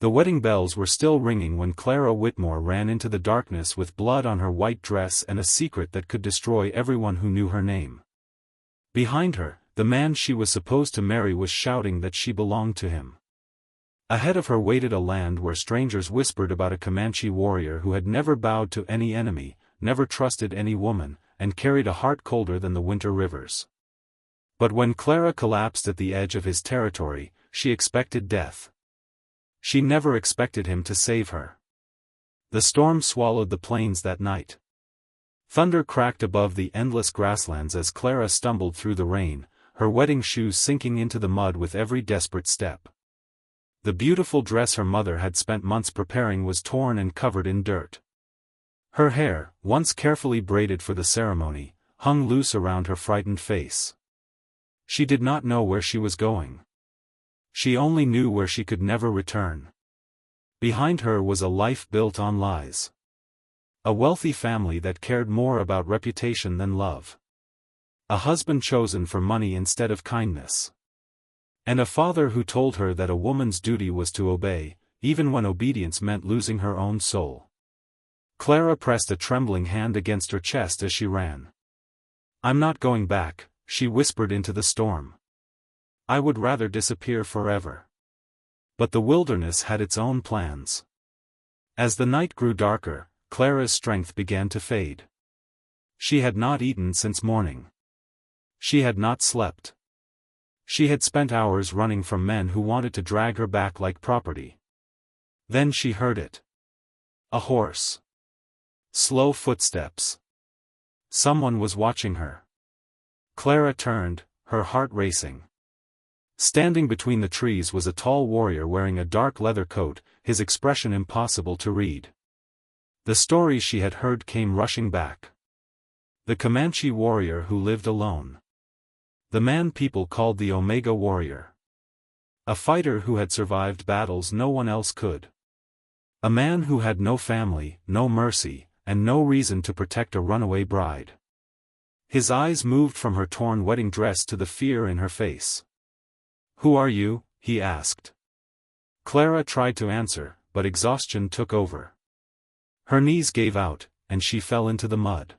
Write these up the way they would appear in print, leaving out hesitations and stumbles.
The wedding bells were still ringing when Clara Whitmore ran into the darkness with blood on her white dress and a secret that could destroy everyone who knew her name. Behind her, the man she was supposed to marry was shouting that she belonged to him. Ahead of her waited a land where strangers whispered about a Comanche warrior who had never bowed to any enemy, never trusted any woman, and carried a heart colder than the winter rivers. But when Clara collapsed at the edge of his territory, she expected death. She never expected him to save her. The storm swallowed the plains that night. Thunder cracked above the endless grasslands as Clara stumbled through the rain, her wedding shoes sinking into the mud with every desperate step. The beautiful dress her mother had spent months preparing was torn and covered in dirt. Her hair, once carefully braided for the ceremony, hung loose around her frightened face. She did not know where she was going. She only knew where she could never return. Behind her was a life built on lies. A wealthy family that cared more about reputation than love. A husband chosen for money instead of kindness. And a father who told her that a woman's duty was to obey, even when obedience meant losing her own soul. Clara pressed a trembling hand against her chest as she ran. "I'm not going back," she whispered into the storm. "I would rather disappear forever." But the wilderness had its own plans. As the night grew darker, Clara's strength began to fade. She had not eaten since morning. She had not slept. She had spent hours running from men who wanted to drag her back like property. Then she heard it. A horse. Slow footsteps. Someone was watching her. Clara turned, her heart racing. Standing between the trees was a tall warrior wearing a dark leather coat, his expression impossible to read. The stories she had heard came rushing back. The Comanche warrior who lived alone. The man people called the Omega warrior. A fighter who had survived battles no one else could. A man who had no family, no mercy, and no reason to protect a runaway bride. His eyes moved from her torn wedding dress to the fear in her face. "Who are you?" he asked. Clara tried to answer, but exhaustion took over. Her knees gave out, and she fell into the mud.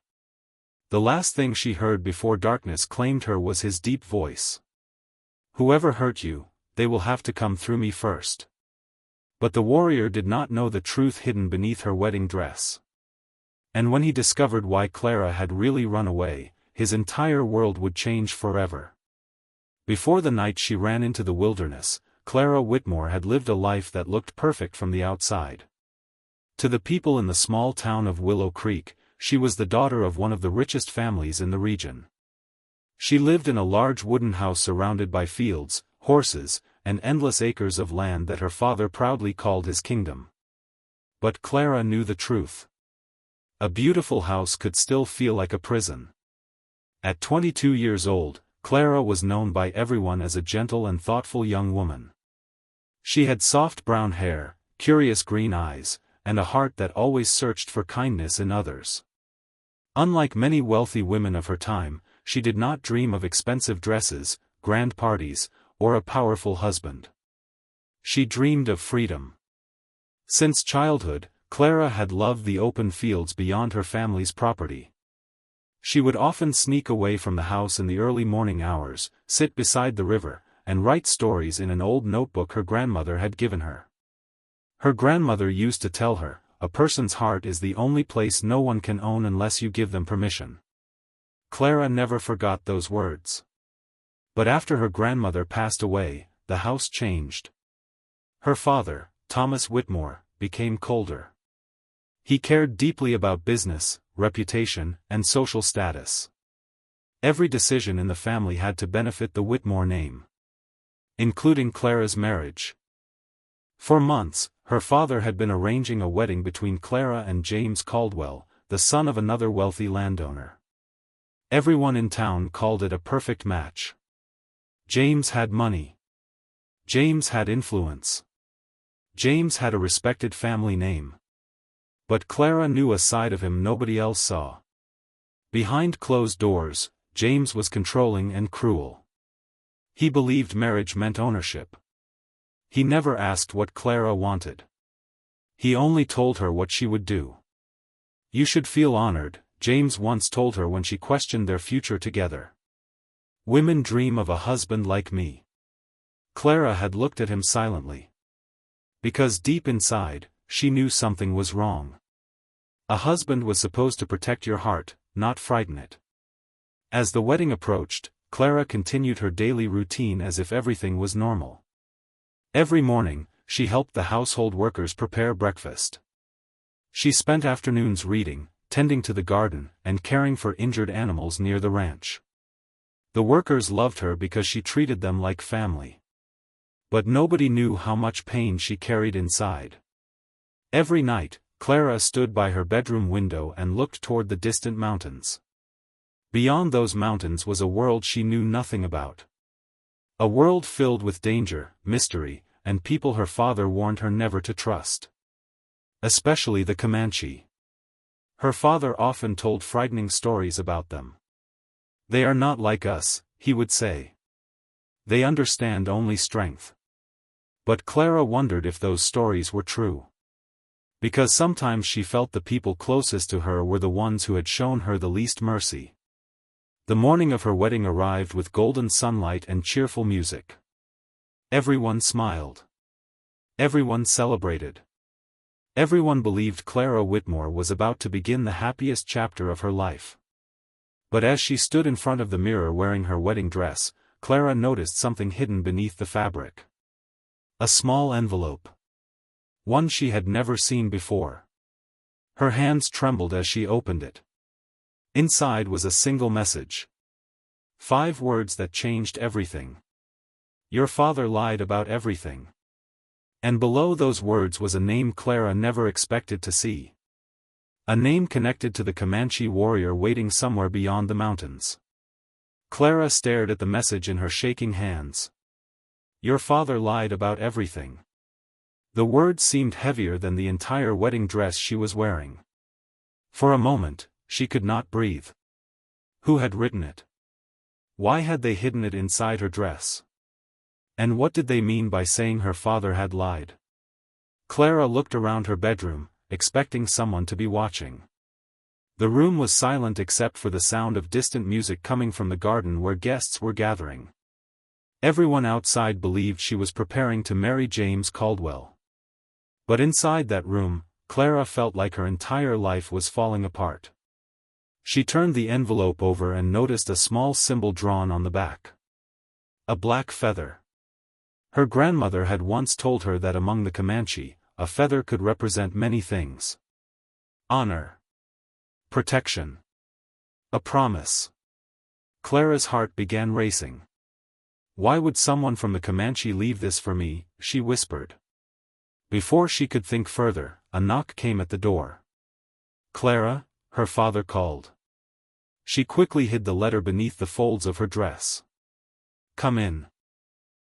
The last thing she heard before darkness claimed her was his deep voice. "Whoever hurt you, they will have to come through me first." But the warrior did not know the truth hidden beneath her wedding dress. And when he discovered why Clara had really run away, his entire world would change forever. Before the night she ran into the wilderness, Clara Whitmore had lived a life that looked perfect from the outside. To the people in the small town of Willow Creek, she was the daughter of one of the richest families in the region. She lived in a large wooden house surrounded by fields, horses, and endless acres of land that her father proudly called his kingdom. But Clara knew the truth. A beautiful house could still feel like a prison. At 22 years old, Clara was known by everyone as a gentle and thoughtful young woman. She had soft brown hair, curious green eyes, and a heart that always searched for kindness in others. Unlike many wealthy women of her time, she did not dream of expensive dresses, grand parties, or a powerful husband. She dreamed of freedom. Since childhood, Clara had loved the open fields beyond her family's property. She would often sneak away from the house in the early morning hours, sit beside the river, and write stories in an old notebook her grandmother had given her. Her grandmother used to tell her, "A person's heart is the only place no one can own unless you give them permission." Clara never forgot those words. But after her grandmother passed away, the house changed. Her father, Thomas Whitmore, became colder. He cared deeply about business, reputation, and social status. Every decision in the family had to benefit the Whitmore name, including Clara's marriage. For months, her father had been arranging a wedding between Clara and James Caldwell, the son of another wealthy landowner. Everyone in town called it a perfect match. James had money. James had influence. James had a respected family name. But Clara knew a side of him nobody else saw. Behind closed doors, James was controlling and cruel. He believed marriage meant ownership. He never asked what Clara wanted. He only told her what she would do. "You should feel honored," James once told her when she questioned their future together. "Women dream of a husband like me." Clara had looked at him silently. Because deep inside, she knew something was wrong. A husband was supposed to protect your heart, not frighten it. As the wedding approached, Clara continued her daily routine as if everything was normal. Every morning, she helped the household workers prepare breakfast. She spent afternoons reading, tending to the garden, and caring for injured animals near the ranch. The workers loved her because she treated them like family. But nobody knew how much pain she carried inside. Every night, Clara stood by her bedroom window and looked toward the distant mountains. Beyond those mountains was a world she knew nothing about. A world filled with danger, mystery, and people her father warned her never to trust. Especially the Comanche. Her father often told frightening stories about them. "They are not like us," he would say. "They understand only strength." But Clara wondered if those stories were true. Because sometimes she felt the people closest to her were the ones who had shown her the least mercy. The morning of her wedding arrived with golden sunlight and cheerful music. Everyone smiled. Everyone celebrated. Everyone believed Clara Whitmore was about to begin the happiest chapter of her life. But as she stood in front of the mirror wearing her wedding dress, Clara noticed something hidden beneath the fabric. A small envelope. One she had never seen before. Her hands trembled as she opened it. Inside was a single message. 5 words that changed everything. "Your father lied about everything." And below those words was a name Clara never expected to see. A name connected to the Comanche warrior waiting somewhere beyond the mountains. Clara stared at the message in her shaking hands. "Your father lied about everything." The words seemed heavier than the entire wedding dress she was wearing. For a moment, she could not breathe. Who had written it? Why had they hidden it inside her dress? And what did they mean by saying her father had lied? Clara looked around her bedroom, expecting someone to be watching. The room was silent except for the sound of distant music coming from the garden where guests were gathering. Everyone outside believed she was preparing to marry James Caldwell. But inside that room, Clara felt like her entire life was falling apart. She turned the envelope over and noticed a small symbol drawn on the back. A black feather. Her grandmother had once told her that among the Comanche, a feather could represent many things. Honor. Protection. A promise. Clara's heart began racing. "Why would someone from the Comanche leave this for me?" she whispered. Before she could think further, a knock came at the door. "Clara?" her father called. She quickly hid the letter beneath the folds of her dress. "Come in."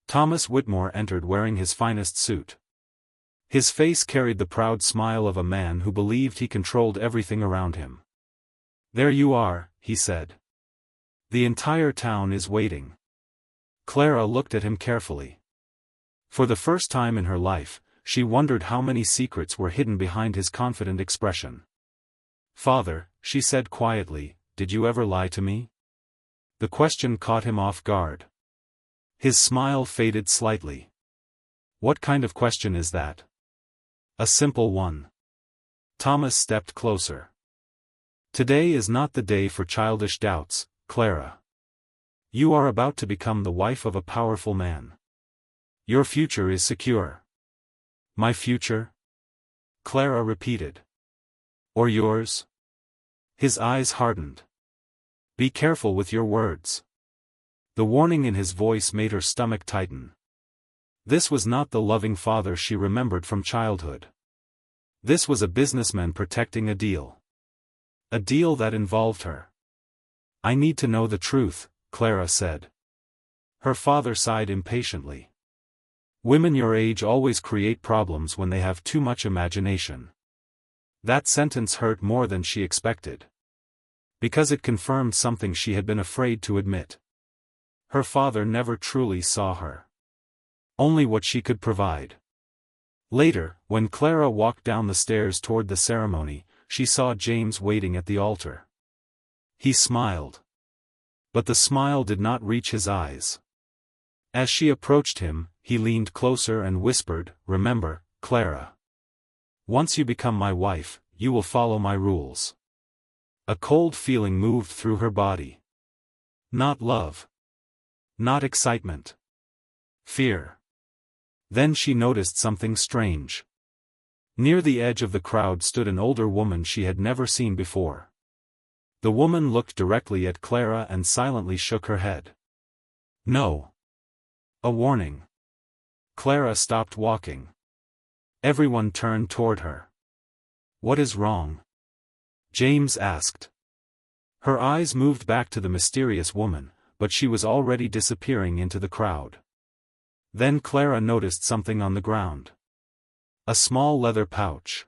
Thomas Whitmore entered wearing his finest suit. His face carried the proud smile of a man who believed he controlled everything around him. "There you are," he said. "The entire town is waiting." Clara looked at him carefully. For the first time in her life, she wondered how many secrets were hidden behind his confident expression. "Father," she said quietly, "did you ever lie to me?" The question caught him off guard. His smile faded slightly. "What kind of question is that?" "A simple one." Thomas stepped closer. "Today is not the day for childish doubts, Clara. You are about to become the wife of a powerful man. Your future is secure." "My future?" Clara repeated. "Or yours?" His eyes hardened. "Be careful with your words." The warning in his voice made her stomach tighten. This was not the loving father she remembered from childhood. This was a businessman protecting a deal. A deal that involved her. "I need to know the truth," Clara said. Her father sighed impatiently. "Women your age always create problems when they have too much imagination." That sentence hurt more than she expected. Because it confirmed something she had been afraid to admit. Her father never truly saw her. Only what she could provide. Later, when Clara walked down the stairs toward the ceremony, she saw James waiting at the altar. He smiled. But the smile did not reach his eyes. As she approached him, he leaned closer and whispered, "Remember, Clara. Once you become my wife, you will follow my rules." A cold feeling moved through her body. Not love. Not excitement. Fear. Then she noticed something strange. Near the edge of the crowd stood an older woman she had never seen before. The woman looked directly at Clara and silently shook her head. No. A warning. Clara stopped walking. Everyone turned toward her. "What is wrong?" James asked. Her eyes moved back to the mysterious woman, but she was already disappearing into the crowd. Then Clara noticed something on the ground. A small leather pouch.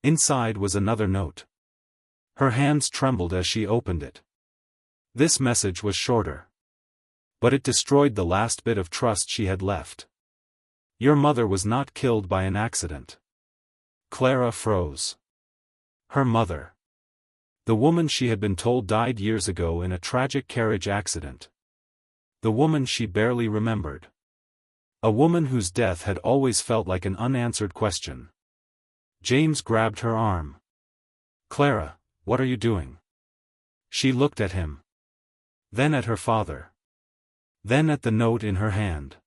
Inside was another note. Her hands trembled as she opened it. This message was shorter. But it destroyed the last bit of trust she had left. "Your mother was not killed by an accident." Clara froze. Her mother. The woman she had been told died years ago in a tragic carriage accident. The woman she barely remembered. A woman whose death had always felt like an unanswered question. James grabbed her arm. "Clara, what are you doing?" She looked at him. Then at her father. Then at the note in her hand.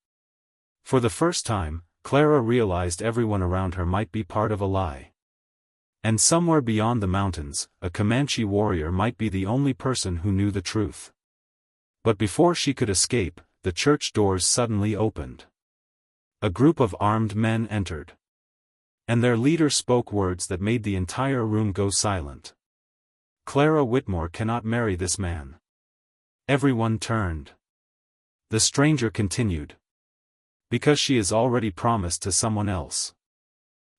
For the first time, Clara realized everyone around her might be part of a lie. And somewhere beyond the mountains, a Comanche warrior might be the only person who knew the truth. But before she could escape, the church doors suddenly opened. A group of armed men entered. And their leader spoke words that made the entire room go silent. "Clara Whitmore cannot marry this man." Everyone turned. The stranger continued. "Because she is already promised to someone else."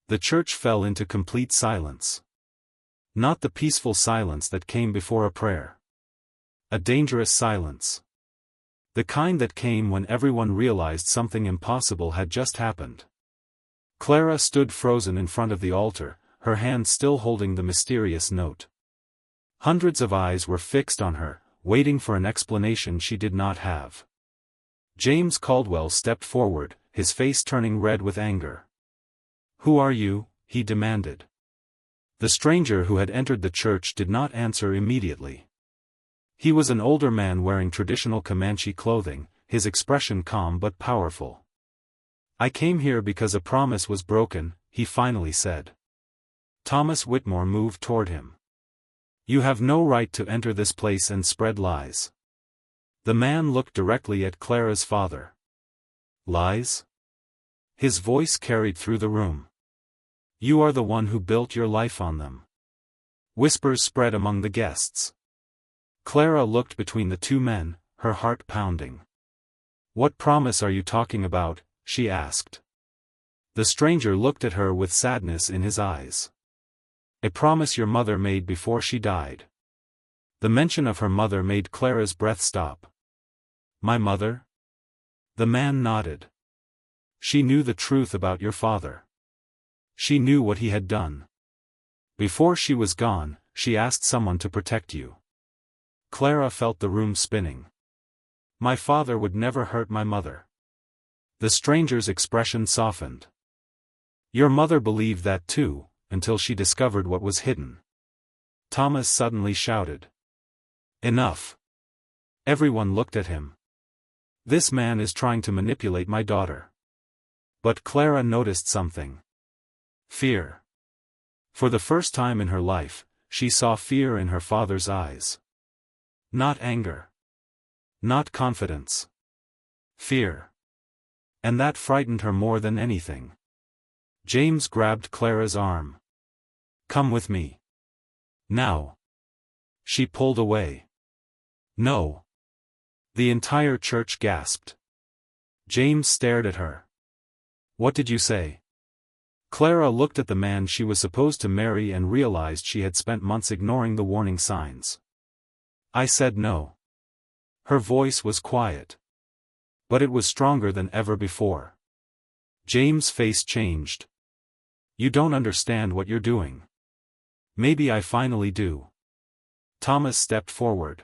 The church fell into complete silence. Not the peaceful silence that came before a prayer. A dangerous silence. The kind that came when everyone realized something impossible had just happened. Clara stood frozen in front of the altar, her hand still holding the mysterious note. Hundreds of eyes were fixed on her, waiting for an explanation she did not have. James Caldwell stepped forward, his face turning red with anger. "Who are you?" he demanded. The stranger who had entered the church did not answer immediately. He was an older man wearing traditional Comanche clothing, his expression calm but powerful. "I came here because a promise was broken," he finally said. Thomas Whitmore moved toward him. "You have no right to enter this place and spread lies." The man looked directly at Clara's father. "Lies?" His voice carried through the room. "You are the one who built your life on them." Whispers spread among the guests. Clara looked between the two men, her heart pounding. "What promise are you talking about?" she asked. The stranger looked at her with sadness in his eyes. "A promise your mother made before she died." The mention of her mother made Clara's breath stop. "My mother?" The man nodded. "She knew the truth about your father. She knew what he had done. Before she was gone, she asked someone to protect you." Clara felt the room spinning. "My father would never hurt my mother." The stranger's expression softened. "Your mother believed that too, until she discovered what was hidden." Thomas suddenly shouted. "Enough." Everyone looked at him. "This man is trying to manipulate my daughter." But Clara noticed something. Fear. For the first time in her life, she saw fear in her father's eyes. Not anger. Not confidence. Fear. And that frightened her more than anything. James grabbed Clara's arm. "Come with me. Now." She pulled away. "No." The entire church gasped. James stared at her. "What did you say?" Clara looked at the man she was supposed to marry and realized she had spent months ignoring the warning signs. "I said no." Her voice was quiet. But it was stronger than ever before. James' face changed. You don't understand what you're doing. Maybe I finally do. Thomas stepped forward.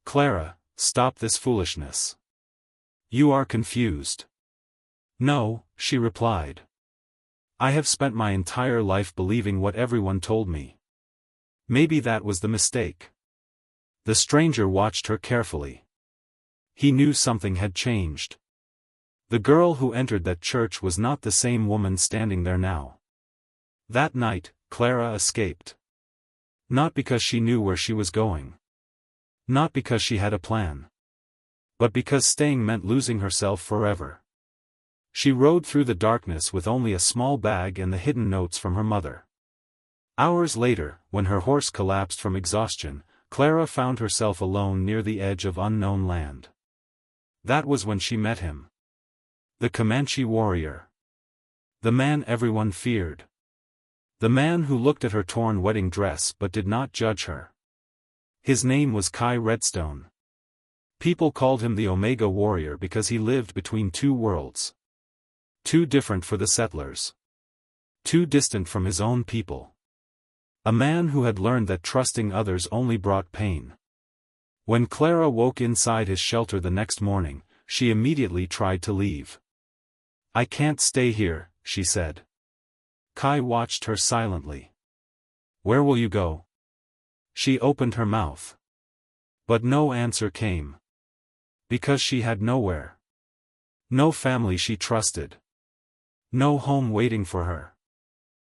Clara, stop this foolishness. You are confused. No, she replied. I have spent my entire life believing what everyone told me. Maybe that was the mistake. The stranger watched her carefully. He knew something had changed. The girl who entered that church was not the same woman standing there now. That night, Clara escaped. Not because she knew where she was going. Not because she had a plan. But because staying meant losing herself forever. She rode through the darkness with only a small bag and the hidden notes from her mother. Hours later, when her horse collapsed from exhaustion, Clara found herself alone near the edge of unknown land. That was when she met him. The Comanche warrior. The man everyone feared. The man who looked at her torn wedding dress but did not judge her. His name was Kai Redstone. People called him the Omega Warrior because he lived between two worlds. Too different for the settlers. Too distant from his own people. A man who had learned that trusting others only brought pain. When Clara woke inside his shelter the next morning, she immediately tried to leave. I can't stay here, she said. Kai watched her silently. Where will you go? She opened her mouth. But no answer came. Because she had nowhere. No family she trusted. No home waiting for her.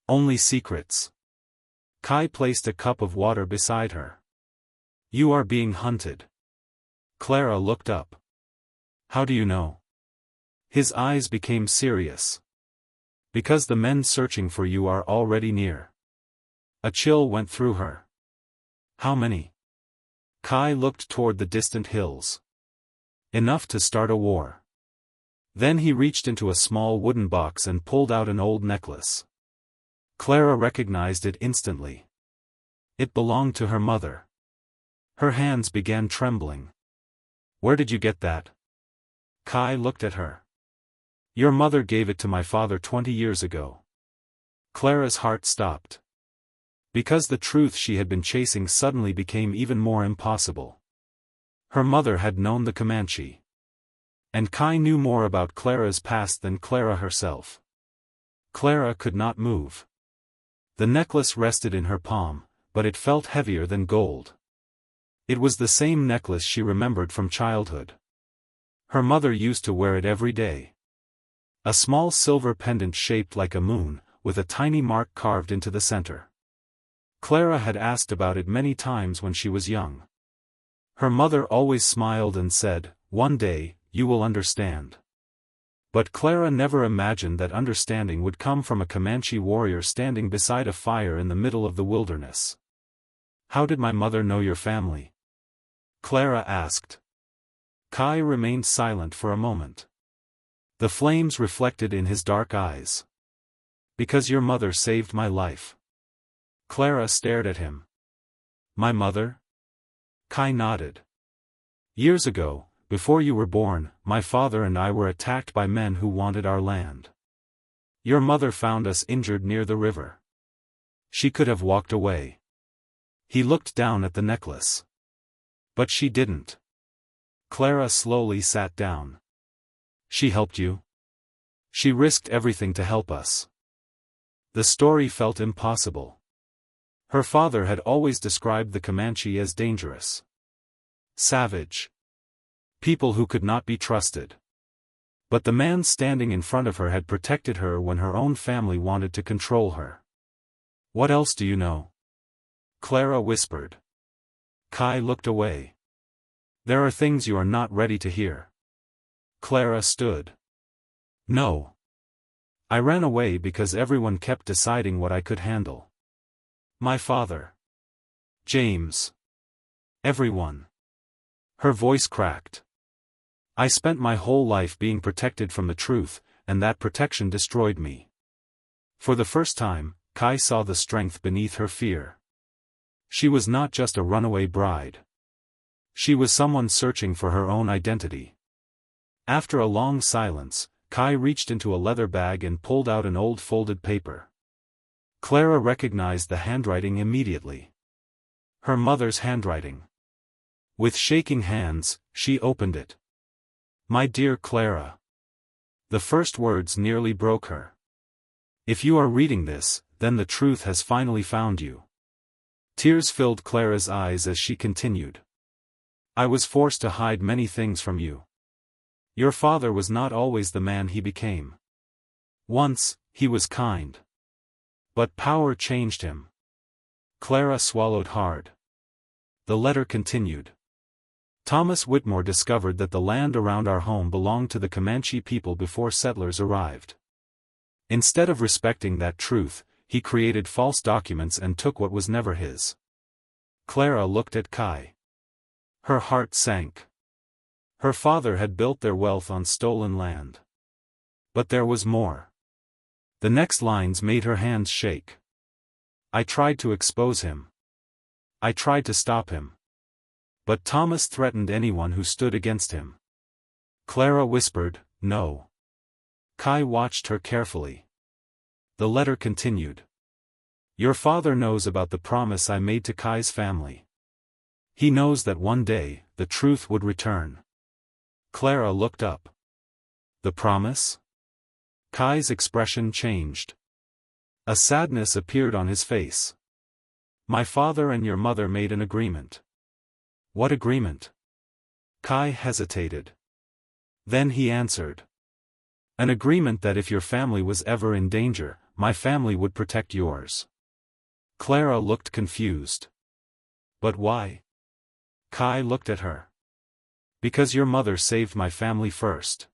Only secrets. Kai placed a cup of water beside her. You are being hunted. Clara looked up. How do you know? His eyes became serious. Because the men searching for you are already near. A chill went through her. How many? Kai looked toward the distant hills. Enough to start a war. Then he reached into a small wooden box and pulled out an old necklace. Clara recognized it instantly. It belonged to her mother. Her hands began trembling. Where did you get that? Kai looked at her. Your mother gave it to my father 20 years ago. Clara's heart stopped. Because the truth she had been chasing suddenly became even more impossible. Her mother had known the Comanche. And Kai knew more about Clara's past than Clara herself. Clara could not move. The necklace rested in her palm, but it felt heavier than gold. It was the same necklace she remembered from childhood. Her mother used to wear it every day. A small silver pendant shaped like a moon, with a tiny mark carved into the center. Clara had asked about it many times when she was young. Her mother always smiled and said, "One day, you will understand." But Clara never imagined that understanding would come from a Comanche warrior standing beside a fire in the middle of the wilderness. How did my mother know your family? Clara asked. Kai remained silent for a moment. The flames reflected in his dark eyes. Because your mother saved my life. Clara stared at him. My mother? Kai nodded. Years ago, before you were born, my father and I were attacked by men who wanted our land. Your mother found us injured near the river. She could have walked away. He looked down at the necklace. But she didn't. Clara slowly sat down. She helped you? She risked everything to help us. The story felt impossible. Her father had always described the Comanche as dangerous. Savage. People who could not be trusted. But the man standing in front of her had protected her when her own family wanted to control her. What else do you know? Clara whispered. Kai looked away. There are things you are not ready to hear. Clara stood. No. I ran away because everyone kept deciding what I could handle. My father. James. Everyone. Her voice cracked. I spent my whole life being protected from the truth, and that protection destroyed me. For the first time, Kai saw the strength beneath her fear. She was not just a runaway bride. She was someone searching for her own identity. After a long silence, Kai reached into a leather bag and pulled out an old folded paper. Clara recognized the handwriting immediately. Her mother's handwriting. With shaking hands, she opened it. "My dear Clara." The first words nearly broke her. "If you are reading this, then the truth has finally found you." Tears filled Clara's eyes as she continued. "I was forced to hide many things from you. Your father was not always the man he became. Once, he was kind. But power changed him." Clara swallowed hard. The letter continued. "Thomas Whitmore discovered that the land around our home belonged to the Comanche people before settlers arrived. Instead of respecting that truth, he created false documents and took what was never his." Clara looked at Kai. Her heart sank. Her father had built their wealth on stolen land. But there was more. The next lines made her hands shake. "I tried to expose him. I tried to stop him. But Thomas threatened anyone who stood against him." Clara whispered, "No." Kai watched her carefully. The letter continued. "Your father knows about the promise I made to Kai's family. He knows that one day, the truth would return." Clara looked up. "The promise?" Kai's expression changed. A sadness appeared on his face. "My father and your mother made an agreement." "What agreement?" Kai hesitated. Then he answered. "An agreement that if your family was ever in danger, my family would protect yours." Clara looked confused. "But why?" Kai looked at her. "Because your mother saved my family first."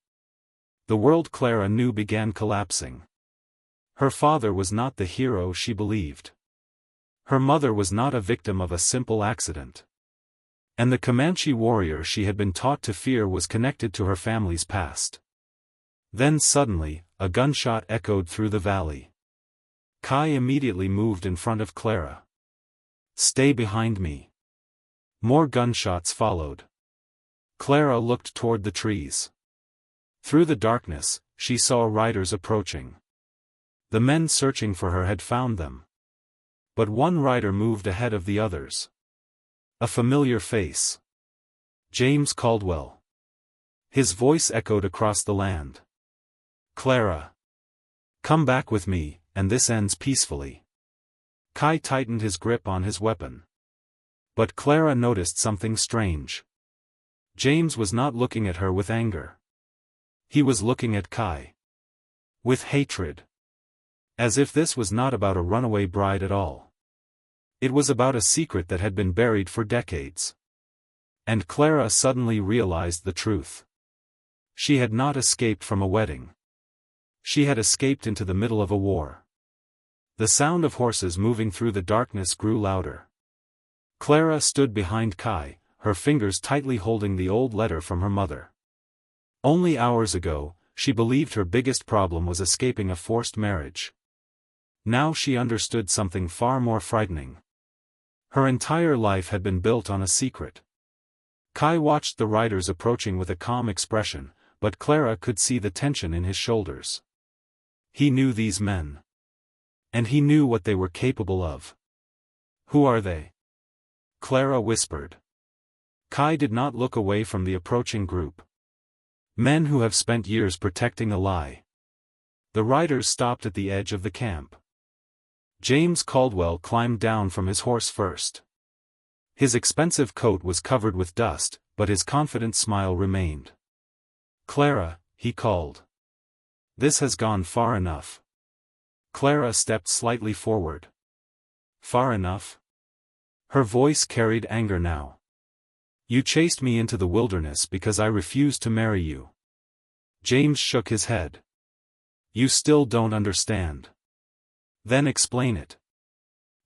The world Clara knew began collapsing. Her father was not the hero she believed. Her mother was not a victim of a simple accident. And the Comanche warrior she had been taught to fear was connected to her family's past. Then suddenly, a gunshot echoed through the valley. Kai immediately moved in front of Clara. "Stay behind me." More gunshots followed. Clara looked toward the trees. Through the darkness, she saw riders approaching. The men searching for her had found them. But one rider moved ahead of the others. A familiar face. James Caldwell. His voice echoed across the land. "Clara. Come back with me, and this ends peacefully." Kai tightened his grip on his weapon. But Clara noticed something strange. James was not looking at her with anger. He was looking at Kai. With hatred. As if this was not about a runaway bride at all. It was about a secret that had been buried for decades. And Clara suddenly realized the truth. She had not escaped from a wedding. She had escaped into the middle of a war. The sound of horses moving through the darkness grew louder. Clara stood behind Kai, her fingers tightly holding the old letter from her mother. Only hours ago, she believed her biggest problem was escaping a forced marriage. Now she understood something far more frightening. Her entire life had been built on a secret. Kai watched the riders approaching with a calm expression, but Clara could see the tension in his shoulders. He knew these men. And he knew what they were capable of. "Who are they?" Clara whispered. Kai did not look away from the approaching group. "Men who have spent years protecting a lie." The riders stopped at the edge of the camp. James Caldwell climbed down from his horse first. His expensive coat was covered with dust, but his confident smile remained. "Clara," he called. "This has gone far enough." Clara stepped slightly forward. "Far enough?" Her voice carried anger now. "You chased me into the wilderness because I refused to marry you." James shook his head. "You still don't understand." "Then explain it."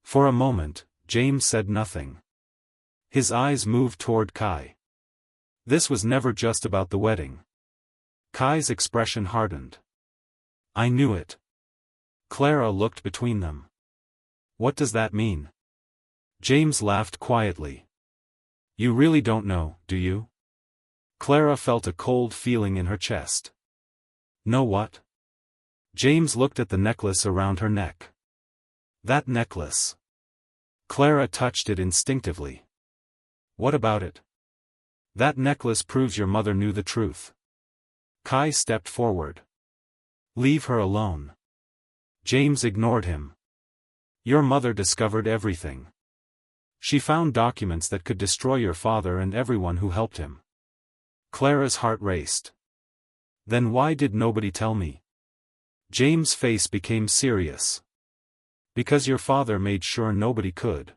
For a moment, James said nothing. His eyes moved toward Kai. This was never just about the wedding. Kai's expression hardened. "I knew it." Clara looked between them. "What does that mean?" James laughed quietly. "You really don't know, do you?" Clara felt a cold feeling in her chest. Know what? James looked at the necklace around her neck. That necklace. Clara touched it instinctively. What about it? That necklace proves your mother knew the truth. Kai stepped forward. Leave her alone. James ignored him. Your mother discovered everything. She found documents that could destroy your father and everyone who helped him. Clara's heart raced. Then why did nobody tell me? James' face became serious. Because your father made sure nobody could.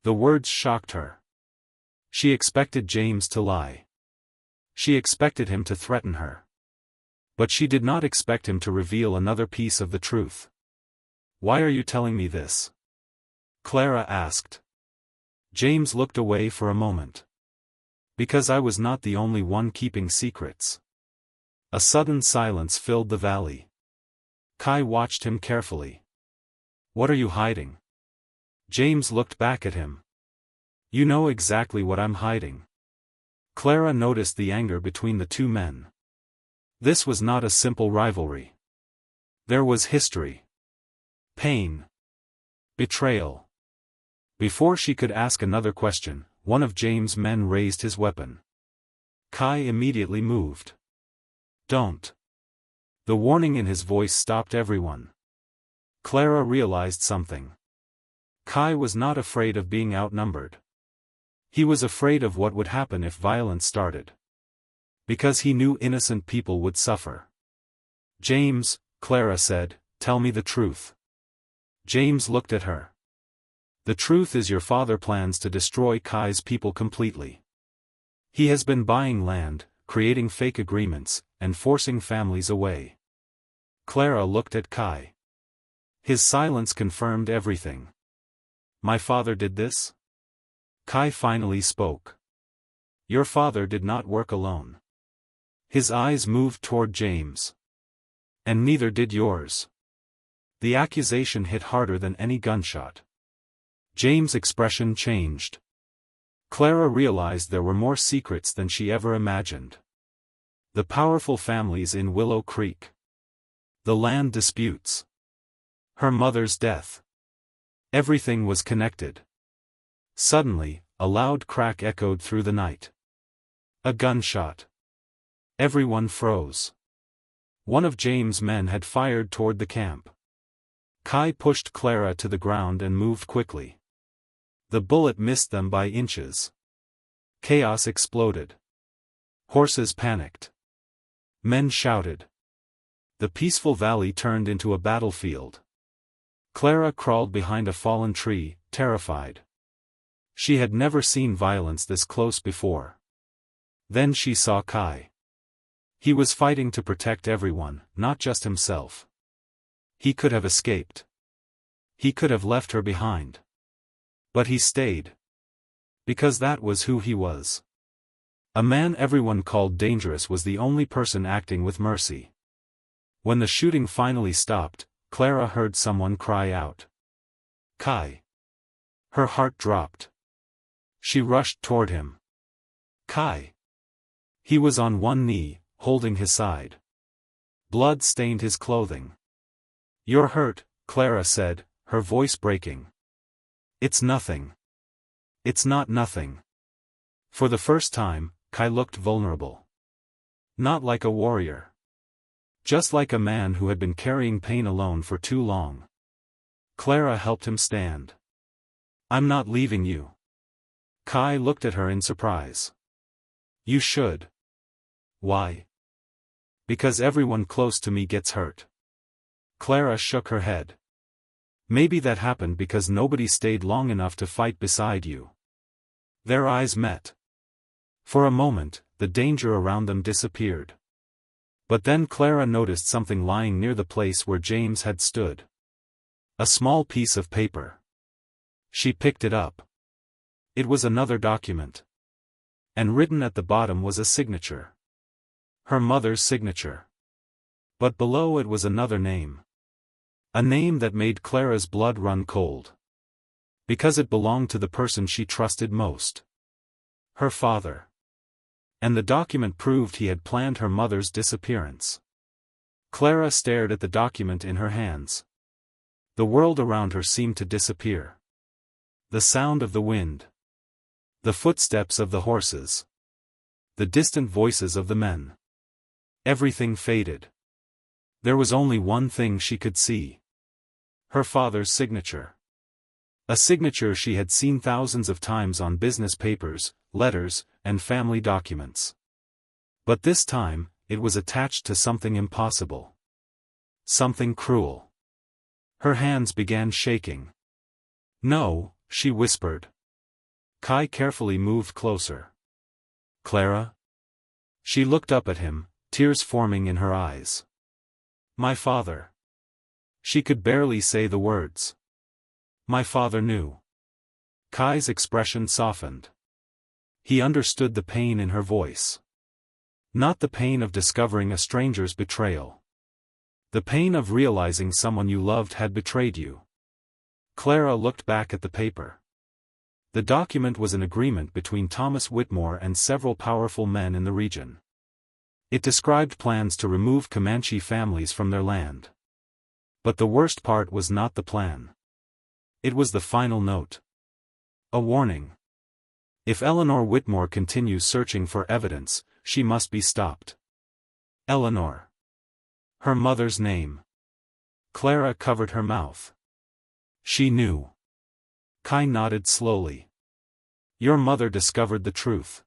The words shocked her. She expected James to lie. She expected him to threaten her. But she did not expect him to reveal another piece of the truth. Why are you telling me this? Clara asked. James looked away for a moment. Because I was not the only one keeping secrets. A sudden silence filled the valley. Kai watched him carefully. What are you hiding? James looked back at him. You know exactly what I'm hiding. Clara noticed the anger between the two men. This was not a simple rivalry. There was history. Pain. Betrayal. Before she could ask another question, one of James' men raised his weapon. Kai immediately moved. Don't. The warning in his voice stopped everyone. Clara realized something. Kai was not afraid of being outnumbered. He was afraid of what would happen if violence started. Because he knew innocent people would suffer. James, Clara said, tell me the truth. James looked at her. The truth is your father plans to destroy Kai's people completely. He has been buying land, creating fake agreements, and forcing families away. Clara looked at Kai. His silence confirmed everything. My father did this? Kai finally spoke. Your father did not work alone. His eyes moved toward James. And neither did yours. The accusation hit harder than any gunshot. James' expression changed. Clara realized there were more secrets than she ever imagined. The powerful families in Willow Creek. The land disputes. Her mother's death. Everything was connected. Suddenly, a loud crack echoed through the night. A gunshot. Everyone froze. One of James' men had fired toward the camp. Kai pushed Clara to the ground and moved quickly. The bullet missed them by inches. Chaos exploded. Horses panicked. Men shouted. The peaceful valley turned into a battlefield. Clara crawled behind a fallen tree, terrified. She had never seen violence this close before. Then she saw Kai. He was fighting to protect everyone, not just himself. He could have escaped. He could have left her behind. But he stayed. Because that was who he was. A man everyone called dangerous was the only person acting with mercy. When the shooting finally stopped, Clara heard someone cry out. Kai. Her heart dropped. She rushed toward him. Kai. He was on one knee, holding his side. Blood stained his clothing. You're hurt, Clara said, her voice breaking. It's nothing. It's not nothing. For the first time, Kai looked vulnerable. Not like a warrior. Just like a man who had been carrying pain alone for too long. Clara helped him stand. I'm not leaving you. Kai looked at her in surprise. You should. Why? Because everyone close to me gets hurt. Clara shook her head. Maybe that happened because nobody stayed long enough to fight beside you. Their eyes met. For a moment, the danger around them disappeared. But then Clara noticed something lying near the place where James had stood. A small piece of paper. She picked it up. It was another document. And written at the bottom was a signature. Her mother's signature. But below it was another name. A name that made Clara's blood run cold. Because it belonged to the person she trusted most. Her father. And the document proved he had planned her mother's disappearance. Clara stared at the document in her hands. The world around her seemed to disappear. The sound of the wind. The footsteps of the horses. The distant voices of the men. Everything faded. There was only one thing she could see. Her father's signature. A signature she had seen thousands of times on business papers, letters, and family documents. But this time, it was attached to something impossible. Something cruel. Her hands began shaking. "No," she whispered. Kai carefully moved closer. "Clara?" She looked up at him, tears forming in her eyes. "My father." She could barely say the words. "My father knew." Kai's expression softened. He understood the pain in her voice. Not the pain of discovering a stranger's betrayal. The pain of realizing someone you loved had betrayed you. Clara looked back at the paper. The document was an agreement between Thomas Whitmore and several powerful men in the region. It described plans to remove Comanche families from their land. But the worst part was not the plan. It was the final note. A warning. If Eleanor Whitmore continues searching for evidence, she must be stopped. Eleanor. Her mother's name. Clara covered her mouth. She knew. Kai nodded slowly. "Your mother discovered the truth.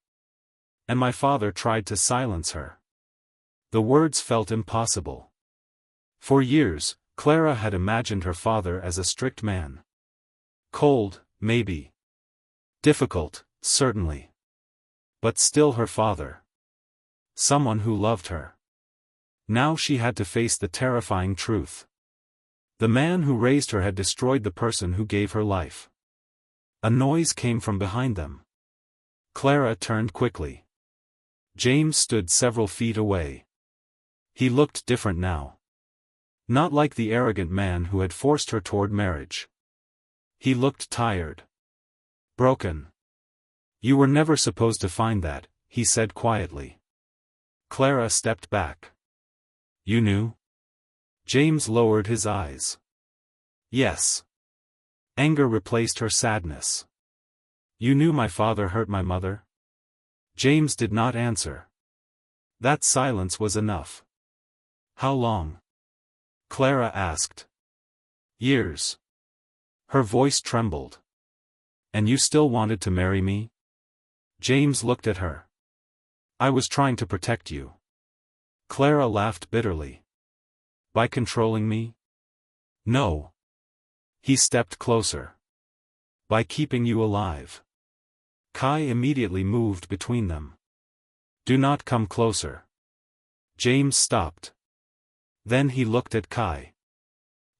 And my father tried to silence her." The words felt impossible. For years, Clara had imagined her father as a strict man. Cold, maybe. Difficult, certainly. But still her father. Someone who loved her. Now she had to face the terrifying truth. The man who raised her had destroyed the person who gave her life. A noise came from behind them. Clara turned quickly. James stood several feet away. He looked different now. Not like the arrogant man who had forced her toward marriage. He looked tired. Broken. "You were never supposed to find that," he said quietly. Clara stepped back. "You knew?" James lowered his eyes. "Yes." Anger replaced her sadness. "You knew my father hurt my mother?" James did not answer. That silence was enough. "How long?" Clara asked. "Years." Her voice trembled. "And you still wanted to marry me?" James looked at her. "I was trying to protect you." Clara laughed bitterly. "By controlling me?" "No." He stepped closer. "By keeping you alive." Kai immediately moved between them. "Do not come closer." James stopped. Then he looked at Kai.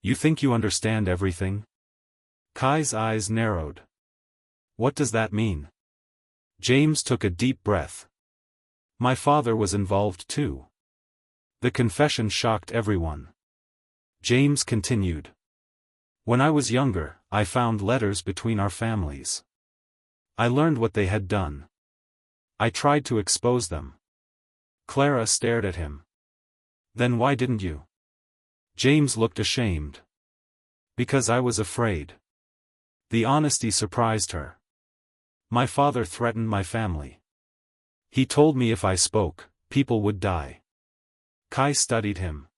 "You think you understand everything?" Kai's eyes narrowed. "What does that mean?" James took a deep breath. "My father was involved too." The confession shocked everyone. James continued. "When I was younger, I found letters between our families. I learned what they had done. I tried to expose them." Clara stared at him. "Then why didn't you?" James looked ashamed. "Because I was afraid." The honesty surprised her. "My father threatened my family. He told me if I spoke, people would die." Kai studied him.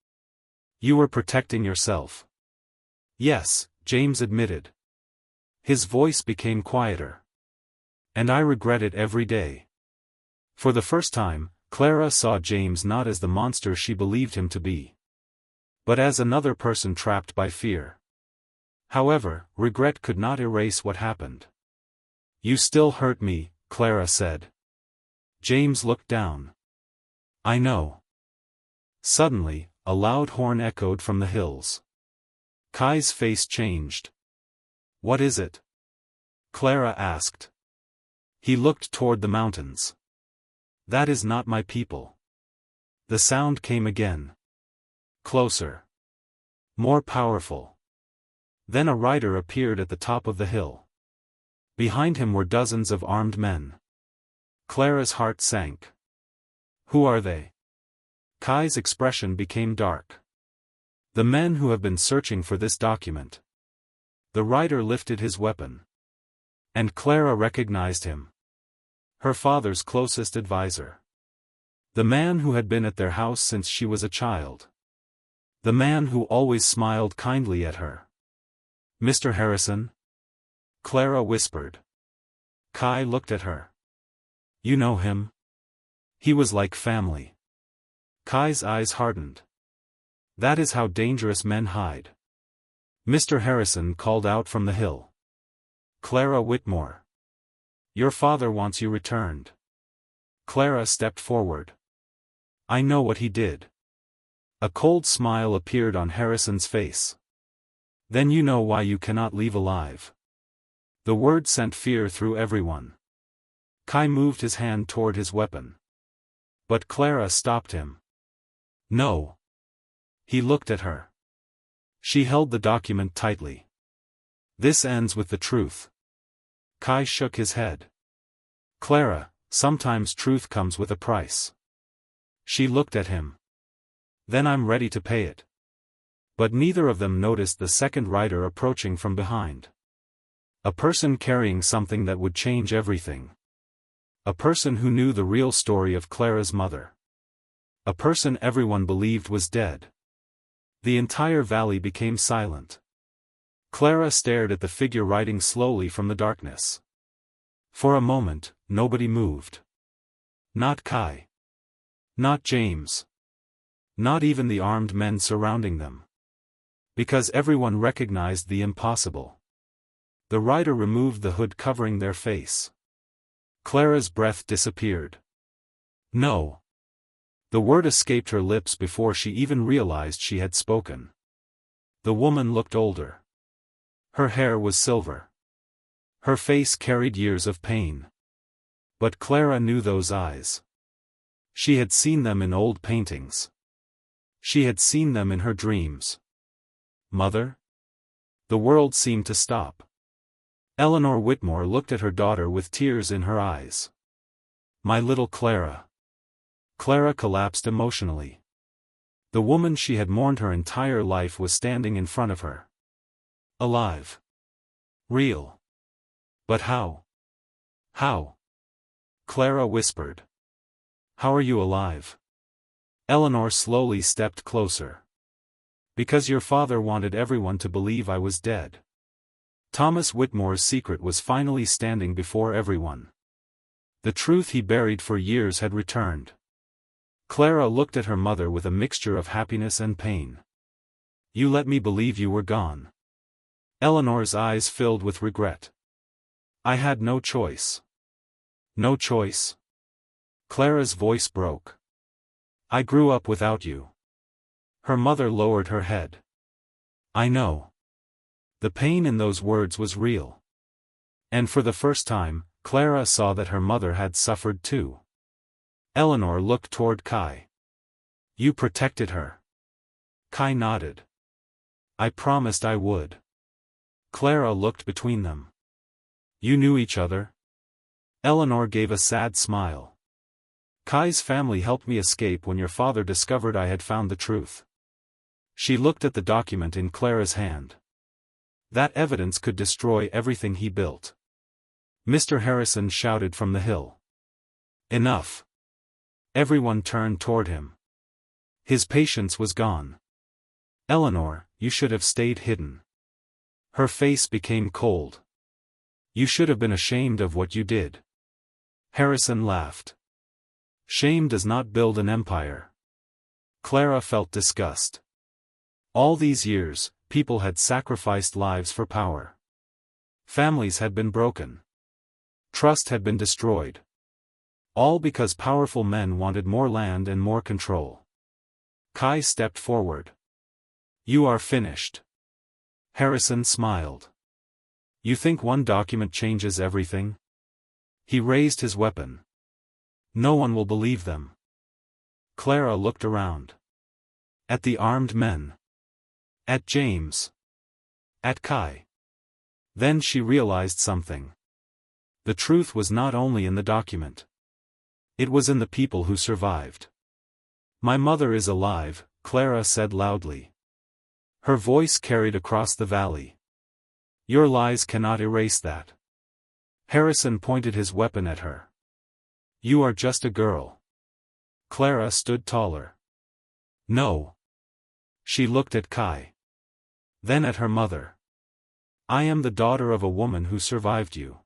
"You were protecting yourself." "Yes," James admitted. His voice became quieter. "And I regret it every day." For the first time, Clara saw James not as the monster she believed him to be, but as another person trapped by fear. However, regret could not erase what happened. "You still hurt me," Clara said. James looked down. "I know." Suddenly, a loud horn echoed from the hills. Kai's face changed. "What is it?" Clara asked. He looked toward the mountains. "That is not my people." The sound came again. Closer. More powerful. Then a rider appeared at the top of the hill. Behind him were dozens of armed men. Clara's heart sank. Who are they? Kai's expression became dark. The men who have been searching for this document. The writer lifted his weapon. And Clara recognized him. Her father's closest advisor. The man who had been at their house since she was a child. The man who always smiled kindly at her. Mr. Harrison? Clara whispered. Kai looked at her. You know him? He was like family. Kai's eyes hardened. That is how dangerous men hide. Mr. Harrison called out from the hill. Clara Whitmore. Your father wants you returned. Clara stepped forward. I know what he did. A cold smile appeared on Harrison's face. Then you know why you cannot leave alive. The word sent fear through everyone. Kai moved his hand toward his weapon. But Clara stopped him. No. He looked at her. She held the document tightly. This ends with the truth. Kai shook his head. Clara, sometimes truth comes with a price. She looked at him. Then I'm ready to pay it. But neither of them noticed the second rider approaching from behind. A person carrying something that would change everything. A person who knew the real story of Clara's mother. A person everyone believed was dead. The entire valley became silent. Clara stared at the figure riding slowly from the darkness. For a moment, nobody moved. Not Kai. Not James. Not even the armed men surrounding them. Because everyone recognized the impossible. The rider removed the hood covering their face. Clara's breath disappeared. No. The word escaped her lips before she even realized she had spoken. The woman looked older. Her hair was silver. Her face carried years of pain. But Clara knew those eyes. She had seen them in old paintings. She had seen them in her dreams. Mother? The world seemed to stop. Eleanor Whitmore looked at her daughter with tears in her eyes. My little Clara. Clara collapsed emotionally. The woman she had mourned her entire life was standing in front of her. Alive. Real. But how? How? Clara whispered. How are you alive? Eleanor slowly stepped closer. Because your father wanted everyone to believe I was dead. Thomas Whitmore's secret was finally standing before everyone. The truth he buried for years had returned. Clara looked at her mother with a mixture of happiness and pain. You let me believe you were gone. Eleanor's eyes filled with regret. I had no choice. No choice? Clara's voice broke. I grew up without you. Her mother lowered her head. I know. The pain in those words was real. And for the first time, Clara saw that her mother had suffered too. Eleanor looked toward Kai. You protected her. Kai nodded. I promised I would. Clara looked between them. You knew each other? Eleanor gave a sad smile. Kai's family helped me escape when your father discovered I had found the truth. She looked at the document in Clara's hand. That evidence could destroy everything he built. Mr. Harrison shouted from the hill. Enough. Everyone turned toward him. His patience was gone. Eleanor, you should have stayed hidden. Her face became cold. You should have been ashamed of what you did. Harrison laughed. Shame does not build an empire. Clara felt disgust. All these years, people had sacrificed lives for power. Families had been broken. Trust had been destroyed. All because powerful men wanted more land and more control. Kai stepped forward. You are finished. Harrison smiled. You think one document changes everything? He raised his weapon. No one will believe them. Clara looked around. At the armed men. At James. At Kai. Then she realized something. The truth was not only in the document. It was in the people who survived. My mother is alive, Clara said loudly. Her voice carried across the valley. Your lies cannot erase that. Harrison pointed his weapon at her. You are just a girl. Clara stood taller. No. She looked at Kai. Then at her mother. I am the daughter of a woman who survived you.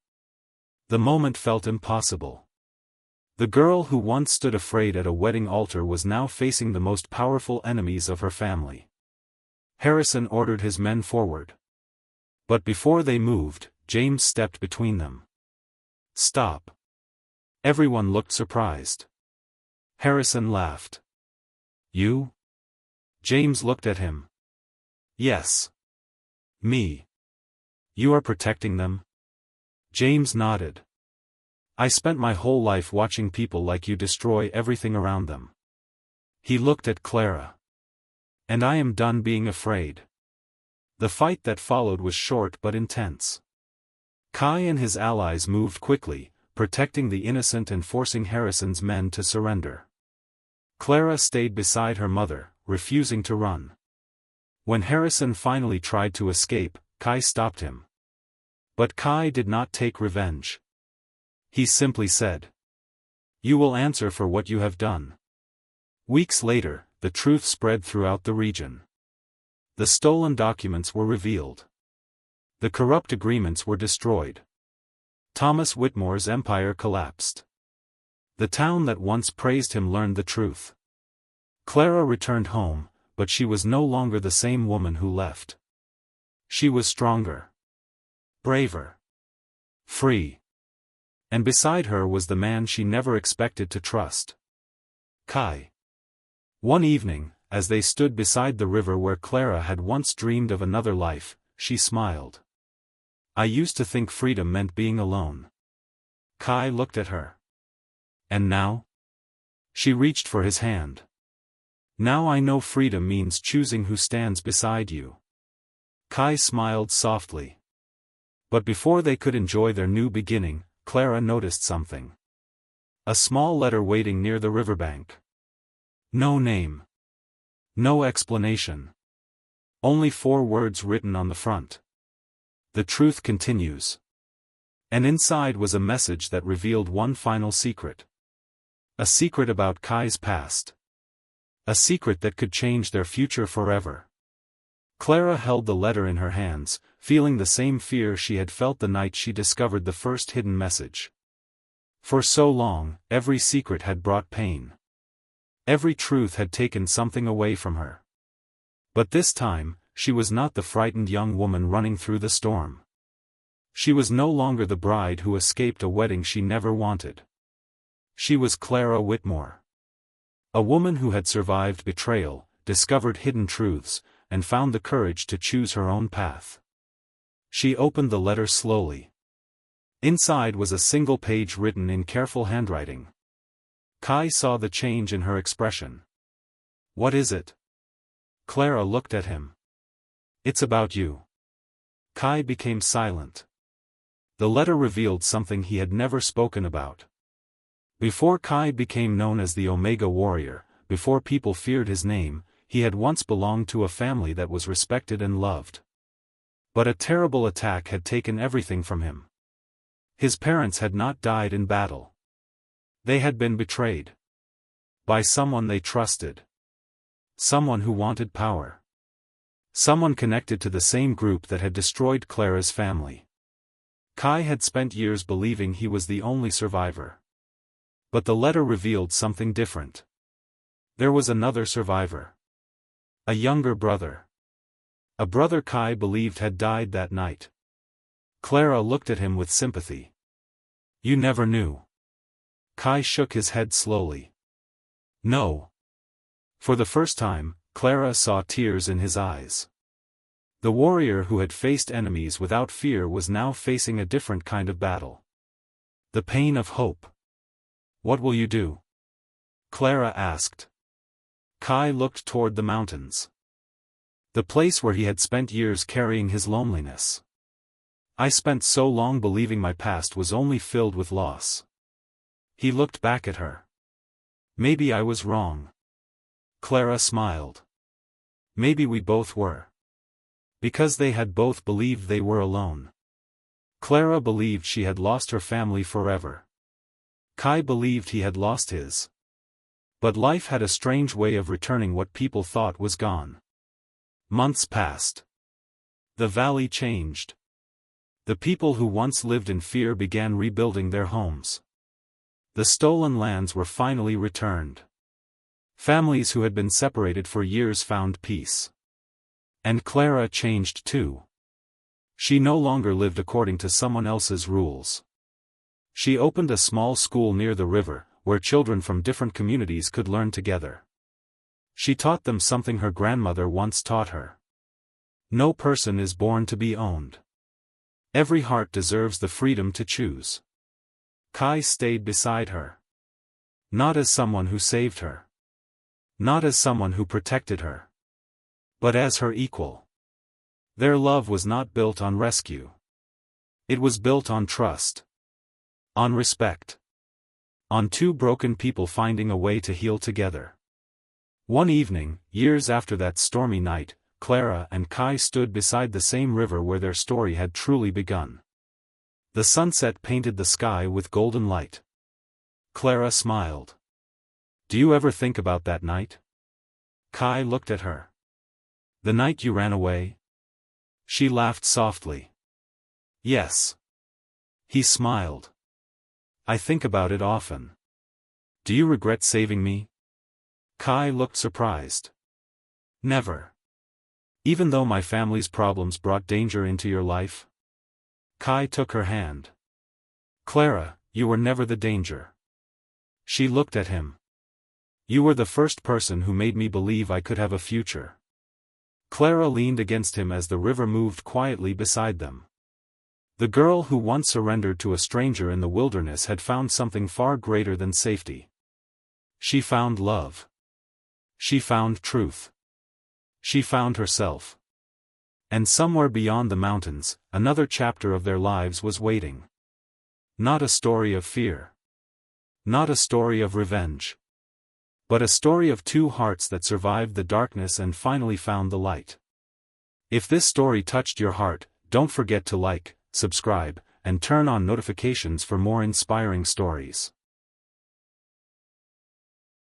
The moment felt impossible. The girl who once stood afraid at a wedding altar was now facing the most powerful enemies of her family. Harrison ordered his men forward. But before they moved, James stepped between them. Stop. Everyone looked surprised. Harrison laughed. You? James looked at him. Yes. Me. You are protecting them? James nodded. I spent my whole life watching people like you destroy everything around them. He looked at Clara. And I am done being afraid. The fight that followed was short but intense. Kai and his allies moved quickly, protecting the innocent and forcing Harrison's men to surrender. Clara stayed beside her mother, refusing to run. When Harrison finally tried to escape, Kai stopped him. But Kai did not take revenge. He simply said, "You will answer for what you have done." Weeks later, the truth spread throughout the region. The stolen documents were revealed. The corrupt agreements were destroyed. Thomas Whitmore's empire collapsed. The town that once praised him learned the truth. Clara returned home, but she was no longer the same woman who left. She was stronger, braver, free. And beside her was the man she never expected to trust. Kai. One evening, as they stood beside the river where Clara had once dreamed of another life, she smiled. I used to think freedom meant being alone. Kai looked at her. And now? She reached for his hand. Now I know freedom means choosing who stands beside you. Kai smiled softly. But before they could enjoy their new beginning, Clara noticed something. A small letter waiting near the riverbank. No name. No explanation. Only 4 words written on the front. The truth continues. And inside was a message that revealed one final secret. A secret about Kai's past. A secret that could change their future forever. Clara held the letter in her hands, feeling the same fear she had felt the night she discovered the first hidden message. For so long, every secret had brought pain. Every truth had taken something away from her. But this time, she was not the frightened young woman running through the storm. She was no longer the bride who escaped a wedding she never wanted. She was Clara Whitmore. A woman who had survived betrayal, discovered hidden truths, and found the courage to choose her own path. She opened the letter slowly. Inside was a single page written in careful handwriting. Kai saw the change in her expression. What is it? Clara looked at him. It's about you. Kai became silent. The letter revealed something he had never spoken about. Before Kai became known as the Omega Warrior, before people feared his name, he had once belonged to a family that was respected and loved. But a terrible attack had taken everything from him. His parents had not died in battle. They had been betrayed. By someone they trusted. Someone who wanted power. Someone connected to the same group that had destroyed Clara's family. Kai had spent years believing he was the only survivor. But the letter revealed something different. There was another survivor. A younger brother. A brother Kai believed had died that night. Clara looked at him with sympathy. You never knew. Kai shook his head slowly. No. For the first time, Clara saw tears in his eyes. The warrior who had faced enemies without fear was now facing a different kind of battle. The pain of hope. What will you do? Clara asked. Kai looked toward the mountains. The place where he had spent years carrying his loneliness. I spent so long believing my past was only filled with loss. He looked back at her. Maybe I was wrong. Clara smiled. Maybe we both were. Because they had both believed they were alone. Clara believed she had lost her family forever. Kai believed he had lost his. But life had a strange way of returning what people thought was gone. Months passed. The valley changed. The people who once lived in fear began rebuilding their homes. The stolen lands were finally returned. Families who had been separated for years found peace. And Clara changed too. She no longer lived according to someone else's rules. She opened a small school near the river, where children from different communities could learn together. She taught them something her grandmother once taught her. No person is born to be owned. Every heart deserves the freedom to choose. Kai stayed beside her. Not as someone who saved her. Not as someone who protected her. But as her equal. Their love was not built on rescue. It was built on trust. On respect. On two broken people finding a way to heal together. One evening, years after that stormy night, Clara and Kai stood beside the same river where their story had truly begun. The sunset painted the sky with golden light. Clara smiled. Do you ever think about that night? Kai looked at her. The night you ran away? She laughed softly. Yes. He smiled. I think about it often. Do you regret saving me? Kai looked surprised. Never. Even though my family's problems brought danger into your life? Kai took her hand. Clara, you were never the danger. She looked at him. You were the first person who made me believe I could have a future. Clara leaned against him as the river moved quietly beside them. The girl who once surrendered to a stranger in the wilderness had found something far greater than safety. She found love. She found truth. She found herself. And somewhere beyond the mountains, another chapter of their lives was waiting. Not a story of fear. Not a story of revenge. But a story of two hearts that survived the darkness and finally found the light. If this story touched your heart, don't forget to like, subscribe, and turn on notifications for more inspiring stories.